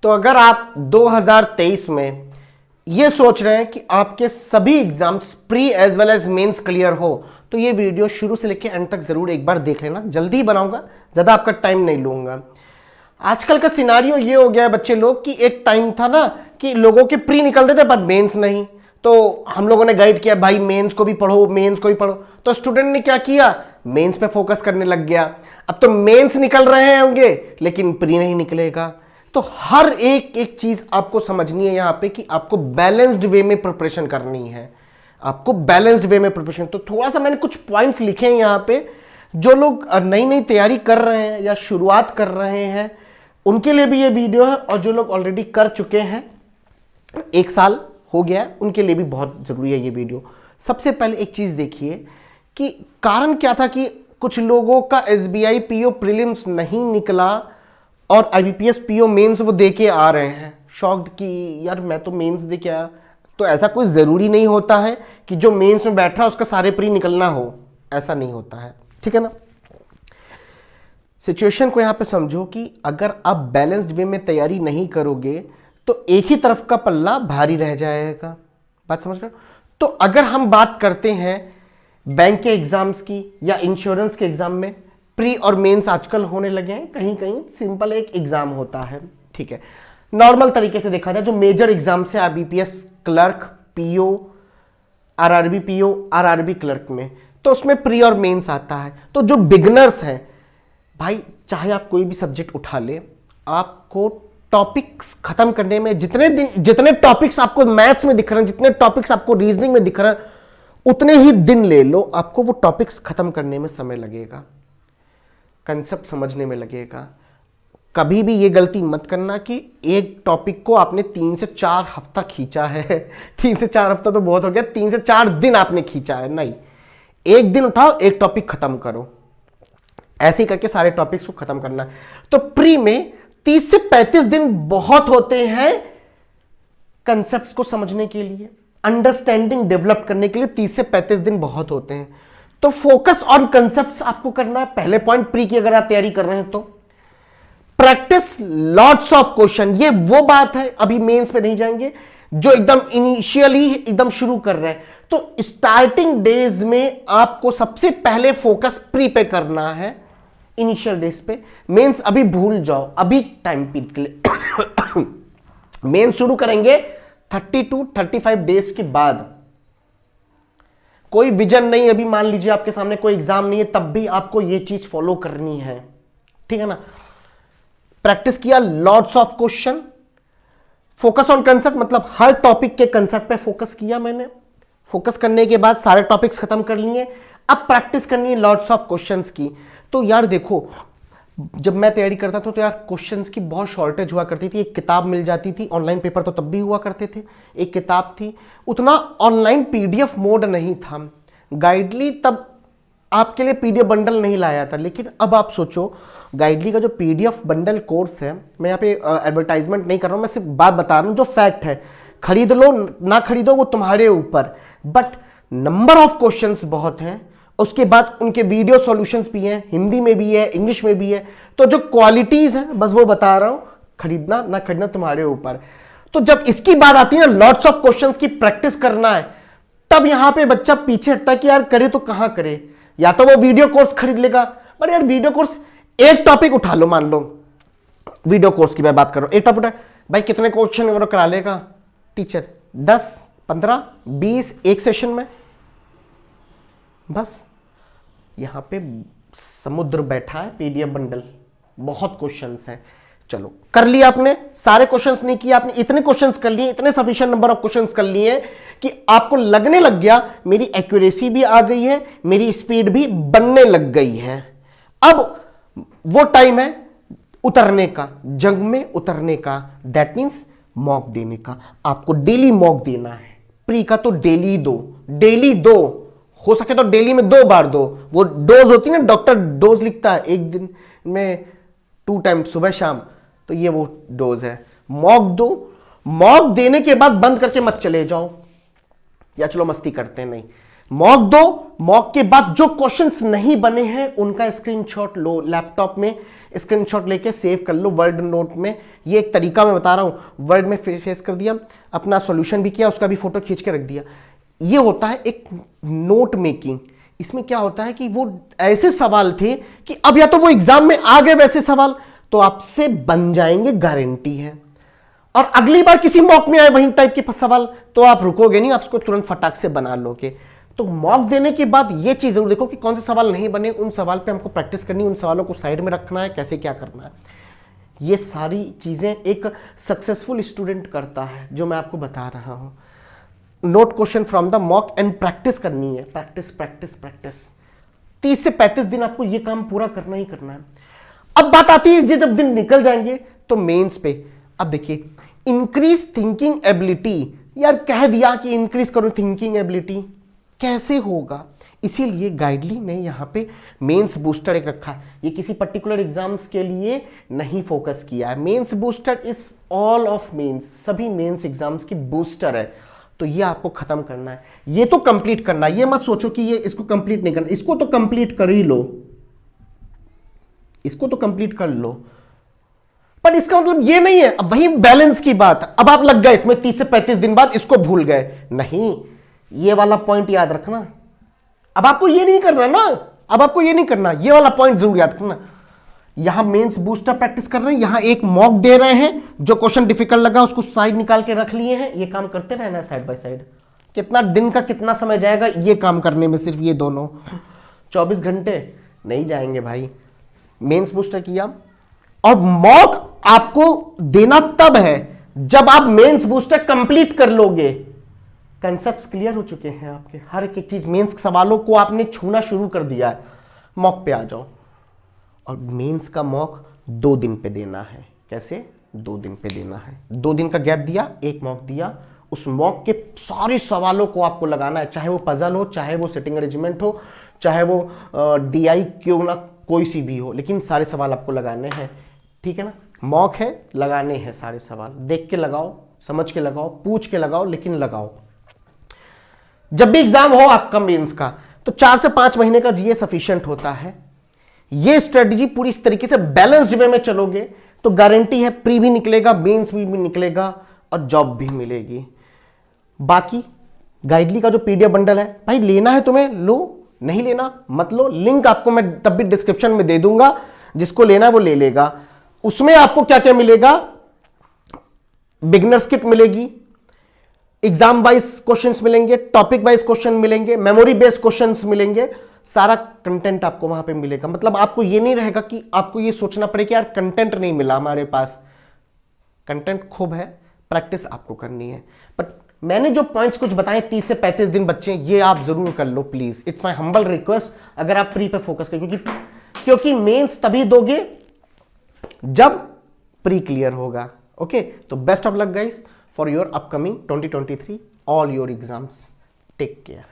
तो अगर आप 2023 में ये सोच रहे हैं कि आपके सभी exams pre as well as mains clear हो, तो ये वीडियो शुरू से लेकर एंड तक जरूर एक बार देख लेना। जल्दी बनाऊंगा, ज्यादा आपका टाइम नहीं लूंगा। आजकल का सिनारियो ये हो गया है बच्चे लोग कि एक टाइम था ना कि लोगों के प्री निकलते थे पर मेंस नहीं, तो हम लोगों ने गाइड किया भाई मेंस को भी पढ़ो, मेंस को भी पढ़ो। तो स्टूडेंट ने क्या किया, मेंस पे फोकस करने लग गया। अब तो मेंस निकल रहे होंगे लेकिन प्री नहीं निकलेगा। तो हर एक चीज आपको समझनी है यहां पे कि आपको बैलेंस्ड वे में प्रिपरेशन करनी है, आपको बैलेंस्ड वे में प्रिपरेशन। तो थोड़ा सा मैंने कुछ पॉइंट्स लिखे हैं यहां पे, जो लोग नई नई तैयारी कर रहे हैं या शुरुआत कर रहे हैं उनके लिए भी ये वीडियो है, और जो लोग ऑलरेडी कर चुके हैं, 1 साल हो गया है, उनके लिए भी बहुत जरूरी है ये वीडियो। सबसे पहले एक चीज देखिए कि कारण क्या था कि कुछ लोगों का एसबीआई पीओ प्रीलिम्स नहीं निकला और आईबीपीएस पीओ मेंस वो देके आ रहे हैं। शॉक्ड कि यार मैं तो मेंस दे के आया। तो ऐसा कोई जरूरी नहीं होता है कि जो मेंस में बैठा है उसका सारे प्री निकलना हो, ऐसा नहीं होता है, ठीक है ना। सिचुएशन को यहां पे समझो कि अगर आप बैलेंस्ड वे में तैयारी नहीं करोगे तो एक ही तरफ का पल्ला भारी रह जाएगा। बात समझ रहे हो। तो अगर हम बात करते हैं बैंक के एग्जाम्स की या इंश्योरेंस के एग्जाम में प्री और मेंस आजकल होने लगे हैं। कहीं कहीं सिंपल एक एग्जाम होता है, ठीक है। नॉर्मल तरीके से देखा जाए जो मेजर एग्जाम से IBPS clerk, PO, RRB PO, RRB clerk में, तो उसमें प्री और मेंस आता है। तो जो बिगनर्स हैं भाई, चाहे आप कोई भी सब्जेक्ट उठा ले, आपको टॉपिक्स खत्म करने में जितने टॉपिक्स आपको मैथ्स में दिख रहे हैं, जितने टॉपिक्स आपको रीजनिंग में दिख रहे हैं, उतने ही दिन ले लो, आपको वो टॉपिक्स खत्म करने में समय लगेगा, कंसेप्ट समझने में लगेगा। कभी भी ये गलती मत करना कि एक टॉपिक को आपने 3 से 4 हफ्ता खींचा है 3 से 4 हफ्ता तो बहुत हो गया, 3 से 4 दिन आपने खींचा है, नहीं। एक दिन उठाओ, एक टॉपिक खत्म करो, ऐसे ही करके सारे टॉपिक्स को खत्म करना है। तो प्री में 30 से 35 दिन बहुत होते हैं कंसेप्ट्स को समझने के लिए, अंडरस्टैंडिंग डेवलप करने के लिए 30 से 35 दिन बहुत होते हैं। तो फोकस ऑन कंसेप्ट्स आपको करना है। पहले पॉइंट, प्री की अगर आप तैयारी कर रहे हैं तो प्रैक्टिस लॉट्स ऑफ क्वेश्चन। ये वो बात है, अभी मेंस पे नहीं जाएंगे, जो एकदम इनिशियली एकदम शुरू कर रहे हैं। तो स्टार्टिंग डेज में आपको सबसे पहले फोकस प्री पे करना है, इनिशियल डेज पे। मेंस अभी भूल जाओ, अभी टाइम पीरियड के लिए मेंस शुरू करेंगे 30 to 35 डेज के बाद। कोई विजन नहीं, अभी मान लीजिए आपके सामने कोई एग्जाम नहीं है, तब भी आपको ये चीज फॉलो करनी है, ठीक है ना। प्रैक्टिस किया lots of question, focus on concept, मतलब हर टॉपिक के कंसेप्ट पे फोकस किया मैंने। फोकस करने के बाद सारे टॉपिक्स खत्म कर लिए, अब प्रैक्टिस करनी है लॉट्स ऑफ क्वेश्चंस की। तो यार देखो, जब मैं तैयारी करता था तो यार क्वेश्चंस की बहुत शॉर्टेज हुआ करती थी। एक किताब मिल जाती थी, ऑनलाइन पेपर तो तब भी हुआ करते थे, एक किताब थी, उतना ऑनलाइन पीडीएफ मोड नहीं था। गाइडली तब आपके लिए पीडीएफ बंडल नहीं लाया था, लेकिन अब आप सोचो गाइडली का जो पीडीएफ बंडल कोर्स है, मैं यहाँ पे एडवर्टाइजमेंट नहीं कर रहा हूँ, मैं सिर्फ बात बता रहा हूँ जो फैक्ट है। खरीद लो ना खरीदो वो तुम्हारे ऊपर, बट नंबर ऑफ क्वेश्चंस बहुत हैं। उसके बाद उनके वीडियो सॉल्यूशंस भी हैं, हिंदी में भी है, इंग्लिश में भी है। तो जो क्वालिटीज है बस वो बता रहा हूं, खरीदना ना खरीदना तुम्हारे ऊपर। तो जब इसकी बात आती है ना, लॉट्स ऑफ क्वेश्चंस की प्रैक्टिस करना है, तब यहां पे बच्चा पीछे हटता है कि यार करे तो कहां करे। या तो वो वीडियो कोर्स खरीद लेगा, बट यार वीडियो कोर्स, एक टॉपिक उठा लो, मान लो वीडियो कोर्स की मैं बात कर रहा हूं, एक टॉपिक भाई कितने क्वेश्चन वो करा लेगा टीचर, 10, 15, 20 एक सेशन में। बस यहां पे समुद्र बैठा है, पीडीएफ बंडल, बहुत क्वेश्चंस हैं। चलो कर लिया आपने, सारे क्वेश्चंस नहीं किए आपने, इतने क्वेश्चंस कर लिए, इतने सफिशिएंट नंबर ऑफ क्वेश्चंस कर लिए कि आपको लगने लग गया मेरी एक्यूरेसी भी आ गई है, मेरी स्पीड भी बनने लग गई है। अब वो टाइम है उतरने का, जंग में उतरने का। दैट मींस मॉक देने का। आपको डेली मॉक देना है। प्री का तो डेली दो, डेली दो, हो सके तो डेली में 2 बार दो। वो डोज होती है ना, डॉक्टर डोज लिखता है एक दिन में 2 टाइम, सुबह शाम, तो ये वो डोज है। मॉक दो, मॉक देने के बाद बंद करके मत चले जाओ या चलो मस्ती करते हैं, नहीं। मॉक दो, मॉक के बाद जो क्वेश्चंस नहीं बने हैं उनका स्क्रीनशॉट लो, लैपटॉप में स्क्रीनशॉट लेके सेव कर लो वर्ड नोट में। ये एक तरीका मैं बता रहा हूं, वर्ड में फेस कर दिया, अपना सॉल्यूशन भी किया, उसका भी फोटो खींच के रख दिया। ये होता है एक नोट मेकिंग। इसमें क्या होता है कि वो ऐसे सवाल थे कि अब या तो वो एग्जाम में आ गए वैसे सवाल तो आपसे बन जाएंगे, गारंटी है। और अगली बार किसी मॉक में आए वही टाइप के सवाल तो आप रुकोगे नहीं, आप उसको तुरंत फटाक से बना लोगे। तो मॉक देने के बाद ये चीज जरूर देखो कि कौन से सवाल नहीं बने, उन सवाल पे हमको प्रैक्टिस करनी, उन सवालों को साइड में रखना है, कैसे क्या करना है। ये सारी चीजें एक सक्सेसफुल स्टूडेंट करता है, जो मैं आपको बता रहा हूं। Note question from the mock and practice करनी है, प्रैक्टिस प्रैक्टिस प्रैक्टिस। 30 से 35 दिन आपको ये काम पूरा करना ही करना है। अब बात आती है जब दिन निकल जाएंगे तो मेंस पे। अब देखिए, इंक्रीज थिंकिंग एबिलिटी, यार कह दिया कि इंक्रीज करो थिंकिंग एबिलिटी, कैसे होगा? इसीलिए गाइडली ने यहां पे मेंस बूस्टर एक रखा है। ये किसी पर्टिकुलर एग्जाम्स के लिए नहीं फोकस किया है। Mains booster is all of mains, सभी मेंस एग्जाम्स की बूस्टर है। तो ये आपको खत्म करना है, ये तो कंप्लीट करना है। ये मत सोचो कि ये इसको कंप्लीट नहीं करना, इसको तो कंप्लीट कर ही लो, इसको तो कंप्लीट कर लो। पर इसका मतलब ये नहीं है, अब वही बैलेंस की बात, अब आप लग गए इसमें 30 से 35 दिन बाद इसको भूल गए, नहीं, ये वाला पॉइंट याद रखना। अब आपको ये नहीं करना ना, अब आपको ये नहीं करना, ये वाला पॉइंट जरूर याद रखना। यहां मेंस बूस्टर प्रैक्टिस कर रहे हैं, यहां एक मॉक दे रहे हैं, जो क्वेश्चन डिफिकल्ट लगा उसको साइड निकाल के रख लिए हैं। ये काम करते रहना साइड बाय साइड। कितना दिन का कितना समय जाएगा ये काम करने में, सिर्फ ये दोनों 24 घंटे नहीं जाएंगे भाई। मेंस बूस्टर किया, और मॉक आपको देना तब है जब आप मेंस बूस्टर कंप्लीट कर लोगे। कंसेप्ट्स क्लियर हो चुके हैं आपके, हर एक चीज, मेंस सवालों को आपने छूना शुरू कर दिया है, मॉक पे आ जाओ। और मेंस का मॉक 2 दिन पे देना है। कैसे? 2 दिन पे देना है। 2 दिन का गैप दिया, एक मॉक दिया, उस मॉक के सारे सवालों को आपको लगाना है, चाहे वो पजल हो, चाहे वो सिटिंग अरेंजमेंट हो, चाहे वो DI क्यों ना कोई सी भी हो, लेकिन सारे सवाल आपको लगाने हैं। ठीक है ना? मॉक है, लगाने हैं सारे सवाल, देख के लगाओ, समझ के लगाओ, पूछ के लगाओ, लेकिन लगाओ। जब भी एग्जाम हो आपका मेंस का, तो 4 से 5 महीने का GA सफिशिएंट होता है। ये स्ट्रेटजी पूरी इस तरीके से बैलेंस्ड वे में चलोगे तो गारंटी है प्री भी निकलेगा, मेंस भी निकलेगा और जॉब भी मिलेगी। बाकी गाइडली का जो PDF बंडल है भाई, लेना है तुम्हें लो, नहीं लेना मत लो। लिंक आपको मैं तब भी डिस्क्रिप्शन में दे दूंगा, जिसको लेना है वो ले लेगा। उसमें आपको क्या क्या मिलेगा? बिगिनर्स किट मिलेगी, एग्जाम वाइज क्वेश्चंस मिलेंगे, टॉपिक वाइज क्वेश्चन मिलेंगे, मेमोरी बेस्ड क्वेश्चंस मिलेंगे, सारा कंटेंट आपको वहां पे मिलेगा। मतलब आपको ये नहीं रहेगा कि आपको ये सोचना पड़े कि यार कंटेंट नहीं मिला हमारे पास। कंटेंट खूब है, प्रैक्टिस आपको करनी है। बट मैंने जो पॉइंट्स कुछ बताए 30 से 35 दिन बच्चे, ये आप जरूर कर लो please, it's my humble request. अगर आप प्री पे फोकस करें, क्योंकि मेंस तभी दोगे जब प्री क्लियर होगा। ओके, तो best of luck guys for your upcoming 2023 all your exams. Take care.